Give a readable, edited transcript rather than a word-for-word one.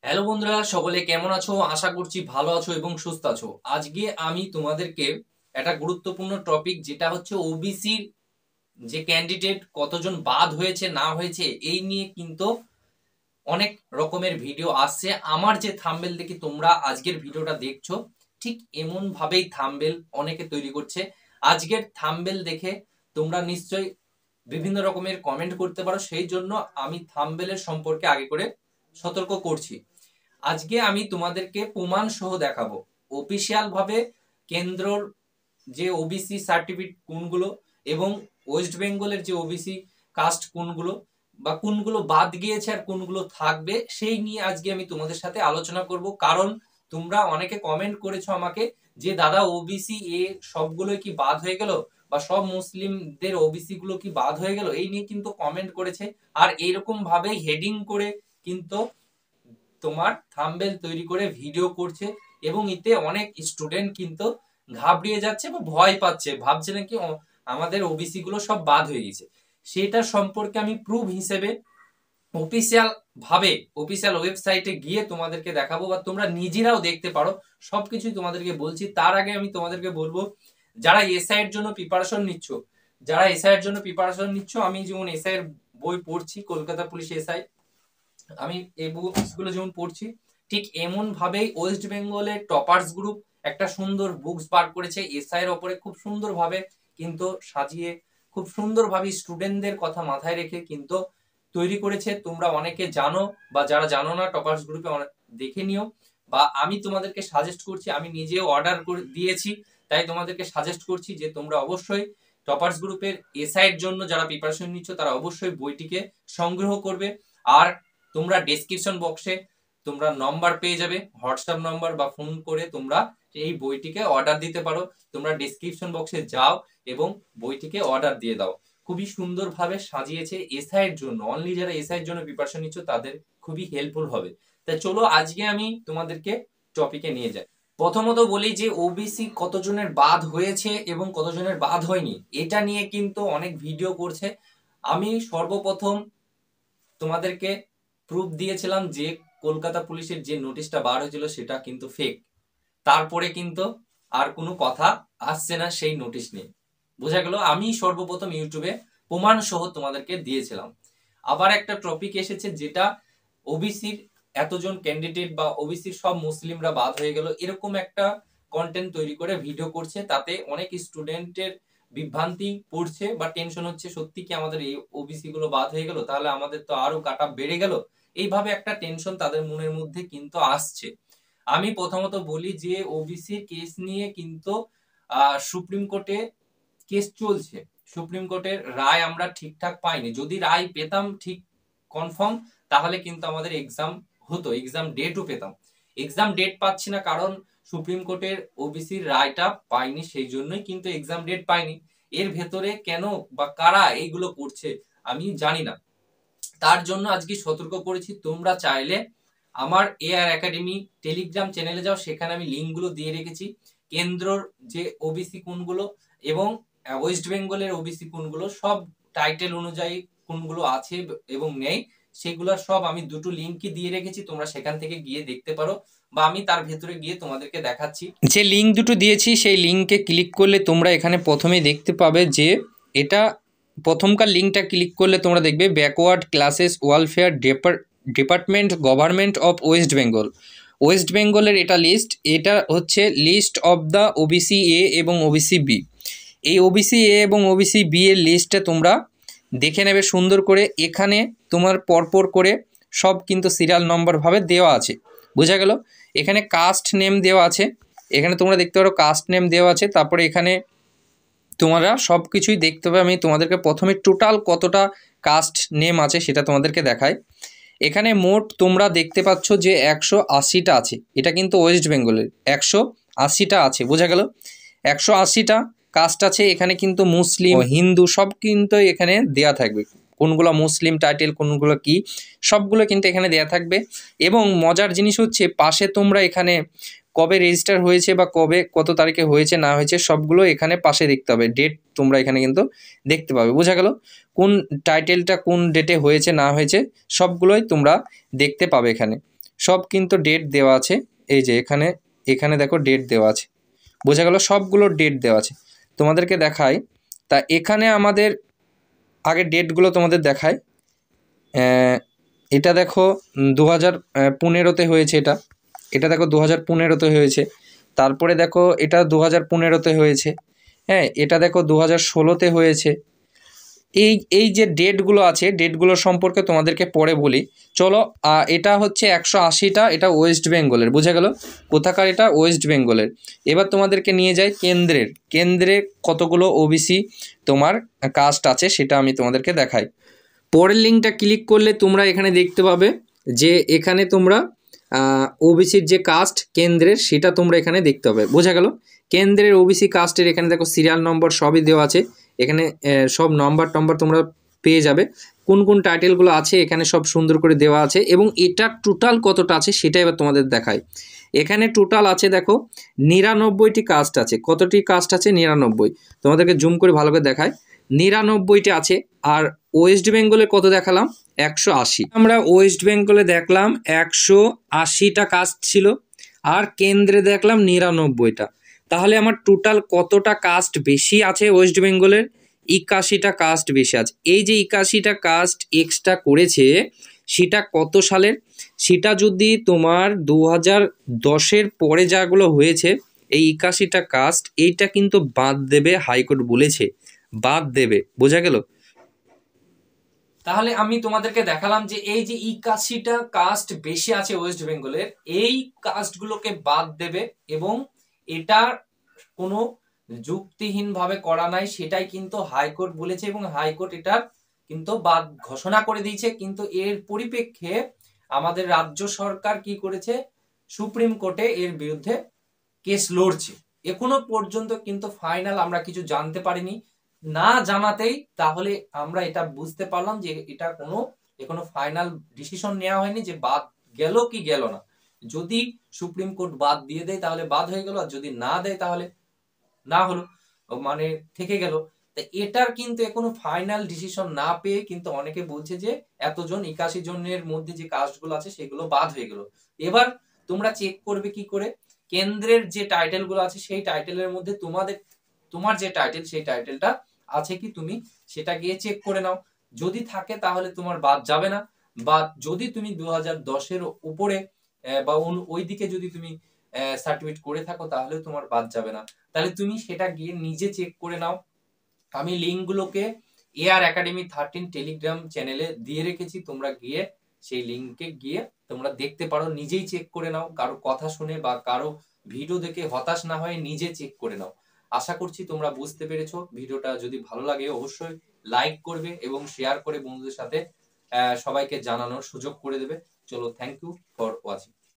Hello বন্ধুরা, সকলে কেমন আছো? আশা করছি ভালো আছো এবং সুস্থ আছো। আজকে আমি তোমাদেরকে একটা গুরুত্বপূর্ণ টপিক, যেটা হচ্ছে ওবিসির যে ক্যান্ডিডেট কতজন বাদ হয়েছে না হয়েছে, এই নিয়ে কিন্তু অনেক রকমের ভিডিও আসছে। আমার যে থাম্বনেল দেখি তোমরা আজকের ভিডিওটা দেখছো, ঠিক এমন ভাবেই থাম্বনেল অনেকে তৈরি করছে। আজকের থাম্বনেল দেখে তোমরা নিশ্চয়ই বিভিন্ন রকমের কমেন্ট করতে পারো, সেই জন্য আমি থাম্বনেলের সম্পর্কে আগে করে সতর্ক করছি। আজকে আমি তোমাদেরকে প্রমাণ সহ দেখাবো অফিসিয়াল ভাবে কেন্দ্রর যে ওবিসি সার্টিফিকেট কোনগুলো এবং ওয়েস্ট বেঙ্গলের যে ওবিসি কাস্ট কোনগুলো বা কোনগুলো বাদ গিয়েছে আর কোনগুলো থাকবে, সেই নিয়ে আজকে আমি তোমাদের সাথে আলোচনা করব। কারণ তোমরা অনেকে কমেন্ট করেছো আমাকে যে দাদা ওবিসি এ সবগুলো কি বাদ হয়ে গেল বা সব মুসলিমদের ওবিসি গুলো কি বাদ হয়ে গেল, এই নিয়ে কিন্তু কমেন্ট করেছে। আর এইরকম ভাবে হেডিং করে কিন্তু তোমার থাম্বনেল তৈরি করে ভিডিও করছে এবং এতে অনেক স্টুডেন্ট কিন্তু ঘাবড়িয়ে যাচ্ছে বা ভয় পাচ্ছে, ভাবছে নাকি আমাদের ওবিসি গুলো সব বাদ হয়ে গেছে। সেটা সম্পর্কে আমি প্রুফ হিসেবে অফিসিয়াল ভাবে অফিসিয়াল ওয়েবসাইটে গিয়ে তোমাদেরকে দেখাবো বা তোমরা নিজেরাও দেখতে পারো। সবকিছুই তোমাদেরকে বলছি। তার আগে আমি তোমাদেরকে বলবো, যারা এসআই এর জন্য প্রিপারেশন নিচ্ছ, আমি যেমন এসআই এর বই পড়ছি, কলকাতা পুলিশ এসআই, আমি এই বুকসগুলো যেমন পড়ছি, ঠিক এমন ভাবেই ওয়েস্ট বেঙ্গলের টপার্স গ্রুপ একটা সুন্দর বুকস বার করেছে এসআই এর ওপরে, খুব সুন্দর ভাবে কিন্তু সাজিয়ে, খুব সুন্দর ভাবে স্টুডেন্টদের কথা মাথায় রেখে কিন্তু তৈরি করেছে। তোমরা অনেকে জানো বা যারা জানো না, টপার্স গ্রুপে দেখে নিও। বা আমি তোমাদেরকে সাজেস্ট করছি, আমি নিজেও অর্ডার করে দিয়েছি, তাই তোমাদেরকে সাজেস্ট করছি যে তোমরা অবশ্যই টপার্স গ্রুপের এসআই এর জন্য যারা প্রিপারেশন নিচ্ছ তারা অবশ্যই বইটিকে সংগ্রহ করবে। আর তোমরা ডেসক্রিপশন বক্সে তোমরা নম্বর পেয়ে যাবে, হোয়াটসঅ্যাপ নম্বর, বা ফোন করে তোমরা এই বইটিকে অর্ডার দিতে পারো। তোমরা ডেসক্রিপশন বক্সে যাও এবং বইটিকে অর্ডার দিয়ে দাও। খুবই সুন্দরভাবে সাজিয়েছে এসআই এর জন্য, অনলি যারা এসআই এর জন্য প্রিপারেশন নিচ্ছ তাদের খুবই হেল্পফুল হবে। তাই চলো আজকে আমি তোমাদেরকে টপিকে নিয়ে যাই। প্রথমত বলি যে ওবিসি কতজনের বাদ হয়েছে এবং কতজনের বাদ হয়নি, এটা নিয়ে কিন্তু অনেক ভিডিও করছে। আমি সর্বপ্রথম তোমাদেরকে প্রুফ দিয়েছিলাম যে কলকাতা পুলিশের যে নোটিশটা বার হয়েছিল সেটা কিন্তু ফেক। তারপরে কিন্তু আর কোনো কথা আসছে না সেই নোটিশ নিয়ে, বোঝা গেল। আমি সর্বপ্রথম ইউটিউবে প্রমাণ সহ তোমাদেরকে দিয়েছিলাম। আবার একটা টপিক এসেছে যেটা ওবিসির এতজন ক্যান্ডিডেট বা ওবিসির সব মুসলিমরা বাদ হয়ে গেল, এরকম একটা কন্টেন্ট তৈরি করে ভিডিও করছে। তাতে অনেক স্টুডেন্টের বিভ্রান্তি পড়ছে বা টেনশন হচ্ছে, সত্যি কি আমাদের এই ওবিসি গুলো বাদ হয়ে গেল, তাহলে আমাদের তো আরো কাট অফ বেড়ে গেল। এইভাবে একটা টেনশন তাদের মনের মধ্যে কিন্তু আসছে। আমি প্রথমত বলি যে ওবিসি কেস নিয়ে কিন্তু সুপ্রিম কোর্টে কেস চলছে। সুপ্রিম কোর্টের রায় আমরা ঠিকঠাক পাইনি। যদি রায় পেতাম ঠিক কনফার্ম, তাহলে কিন্তু আমাদের এক্সাম হতো, এক্সাম ডেটও পেতাম। এক্সাম ডেট পাচ্ছি না, কারণ সুপ্রিম কোর্টের ওবিসির রায়টা পাইনি, সেই জন্যই কিন্তু এক্সাম ডেট পাইনি। এর ভেতরে কেন বা কারা এইগুলো করছে আমি জানি না। তার জন্য আজকে সতর্ক করেছি। তোমরা চাইলে আমার এআর একাডেমি টেলিগ্রাম চ্যানেলে যাও, সেখানে আমি লিঙ্কগুলো দিয়ে রেখেছি। কেন্দ্রর যে ওবিসি কোনগুলো এবং ওয়েস্ট বেঙ্গলের ওবিসি কোনগুলো, সব টাইটেল অনুযায়ী কোনগুলো আছে এবং নেই, সেগুলোর সব আমি দুটো লিঙ্কই দিয়ে রেখেছি। তোমরা সেখান থেকে গিয়ে দেখতে পারো, বা আমি তার ভেতরে গিয়ে তোমাদেরকে দেখাচ্ছি। যে লিঙ্ক দুটো দিয়েছি সেই লিঙ্কে ক্লিক করলে তোমরা এখানে প্রথমেই দেখতে পাবে যে এটা প্রথমকার লিঙ্কটা ক্লিক করলে তোমরা দেখবে backward classes welfare department government of West Bengal. West বেঙ্গলের এটা লিস্ট, এটা হচ্ছে list of the OBC A এবং ওবিসি বি। এই ওবিসি এ এবং ওবিসি বি এর লিস্টটা তোমরা দেখে নেবে সুন্দর করে। এখানে তোমার পরপর করে সব কিন্তু সিরিয়াল নম্বরভাবে দেওয়া আছে, বোঝা গেল। এখানে কাস্ট নেম দেওয়া আছে, এখানে তোমরা দেখতে পারো কাস্ট নেম দেওয়া আছে। তারপরে এখানে তোমরা সব কিছুই দেখতে পাবে। আমি তোমাদেরকে প্রথমে টোটাল কতটা কাস্ট নেম আছে সেটা তোমাদেরকে দেখাই। এখানে মোট তোমরা দেখতে পাচ্ছ যে 180টা আছে, এটা কিন্তু ওয়েস্ট বেঙ্গলের 180টা আছে, বোঝা গেল। 180টা কাস্ট আছে এখানে, কিন্তু মুসলিম হিন্দু সব কিন্তু এখানে দেয়া থাকবে। কোনগুলো মুসলিম টাইটেল, কোনগুলো কি, সবগুলো কিন্তু এখানে দেয়া থাকবে। এবং মজার জিনিস হচ্ছে পাশে তোমরা এখানে কবে রেজিস্টার হয়েছে বা কবে কত তারিখে হয়েছে না হয়েছে সবগুলো এখানে পাশে দেখতে হবে। ডেট তোমরা এখানে কিন্তু দেখতে পাবে, বোঝা গেল। কোন টাইটেলটা কোন ডেটে হয়েছে না হয়েছে সবগুলোই তোমরা দেখতে পাবে এখানে, সব কিন্তু ডেট দেওয়া আছে। এই যে এখানে এখানে দেখো ডেট দেওয়া আছে, বোঝা গেল, সবগুলোর ডেট দেওয়া আছে। তোমাদেরকে দেখাই, তা এখানে আমাদের আগে ডেটগুলো তোমাদের দেখায়। এটা দেখো 2015-তে হয়েছে, এটা এটা দেখো 2015-তে হয়েছে। তারপরে দেখো এটা 2015-তে হয়েছে। হ্যাঁ, এটা দেখো 2016-তে হয়েছে। এই এই যে ডেটগুলো আছে, ডেটগুলো সম্পর্কে তোমাদেরকে পরে বলি। চলো, এটা হচ্ছে 180টা, এটা ওয়েস্ট বেঙ্গলের, বোঝা গেল কোথাকার, এটা ওয়েস্ট বেঙ্গলের। এবার তোমাদেরকে নিয়ে যাই কেন্দ্রে কতগুলো ওবিসি তোমার কাস্ট আছে সেটা আমি তোমাদেরকে দেখাই। পরের লিঙ্কটা ক্লিক করলে তোমরা এখানে দেখতে পাবে যে এখানে তোমরা ওবিসির যে কাস্ট কেন্দ্রের সেটা তোমরা এখানে দেখতে পাবে, বোঝা গেল। কেন্দ্রের ওবিসি কাস্টের এখানে দেখো সিরিয়াল নম্বর সবই দেওয়া আছে, এখানে সব নম্বর তোমরা পেয়ে যাবে। কোন কোন টাইটেলগুলো আছে এখানে সব সুন্দর করে দেওয়া আছে, এবং এটা টোটাল কতটা আছে সেটা এবার তোমাদের দেখায়। এখানে টোটাল আছে দেখো 99টি কাস্ট আছে। কতটি কাস্ট আছে? 99। তোমাদেরকে জুম করে ভালো করে দেখায়, 99টি আছে। আর ওয়েস্ট বেঙ্গলে কত দেখালাম? 180। আমরা ওয়েস্ট বেঙ্গলে দেখলাম 180টা কাস্ট ছিল, আর কেন্দ্রে দেখলাম 99টা। তাহলে আমার টোটাল কতটা কাস্ট বেশি আছে ওয়েস্ট বেঙ্গলের? 81টা কাস্ট বেশি আছে। এই যে 81টা কাস্ট এক্সট্রা করেছে সেটা কত সালের? সেটা যদি তোমার 2010-এর পরে যাগুলো হয়েছে, এই 81টা কাস্ট এইটা কিন্তু বাদ দেবে, হাইকোর্ট বলেছে বাদ দেবে, বোঝা গেল। তাহলে আমি তোমাদেরকে দেখালাম যে এই যে 81টা কাস্ট বেশি আছে ওয়েস্ট বেঙ্গলের, এই কাস্টগুলোকে বাদ দেবে, এবং এটা কোনো যুক্তিহীন ভাবে করা নাই, সেটাই কিন্তু হাইকোর্ট বলেছে, এবং হাইকোর্ট এটা কিন্তু বাদ ঘোষণা করে দিয়েছে। কিন্তু এর পরিপ্রেক্ষে আমাদের রাজ্য সরকার কি করেছে? সুপ্রিম কোর্টে এর বিরুদ্ধে কেস লড়ছে। এখনো পর্যন্ত কিন্তু ফাইনাল আমরা কিছু জানতে পারিনি। না জানাতেই তাহলে আমরা এটা বুঝতে পারলাম যে এটা এখনো ফাইনাল ডিসিশন নেওয়া হয়নি যে বাদ গেল কি গেল না। যদি সুপ্রিম কোর্ট বাদ দিয়ে দেয় তাহলে বাদ হয়ে গেল, আর যদি না দেয় তাহলে না হলো, মানে থেকে গেল। এটার কিন্তু এখনো ফাইনাল ডিসিশন না পেয়ে কিন্তু অনেকে বলছে যে এতজন 81 জনের মধ্যে যে কাস্টগুলো আছে সেগুলো বাদ হয়ে গেল। এবার তোমরা চেক করবে কি করে? কেন্দ্রের যে টাইটেল গুলো আছে সেই টাইটেলের মধ্যে তোমার যে টাইটেল সেই টাইটেলটা আছে কি তুমি সেটা গিয়ে চেক করে নাও। যদি থাকে তাহলে তোমার বাদ যাবে না, বা যদি তুমি 2010-এর উপরে বা ওই দিকে যদি তুমি সার্টিফিকেট করে থাকো তাহলে তোমার বাদ যাবে না। তাহলে তুমি সেটা গিয়ে নিজে চেক করে নাও। আমি লিঙ্কগুলোকে এআর একাডেমি 13 টেলিগ্রাম চ্যানেলে দিয়ে রেখেছি, তোমরা গিয়ে সেই লিঙ্কে গিয়ে তোমরা দেখতে পারো, নিজেই চেক করে নাও, কারো কথা শুনে বা কারো ভিডিও দেখে হতাশ না হয়ে নিজে চেক করে নাও। আশা করছি তোমরা বুঝতে পেরেছো। ভিডিওটা যদি ভালো লাগে অবশ্যই লাইক করবে এবং শেয়ার করে বন্ধুদের সাথে সবাইকে জানানোর সুযোগ করে দেবে। চলো, থ্যাংক ইউ ফর ওয়াচিং।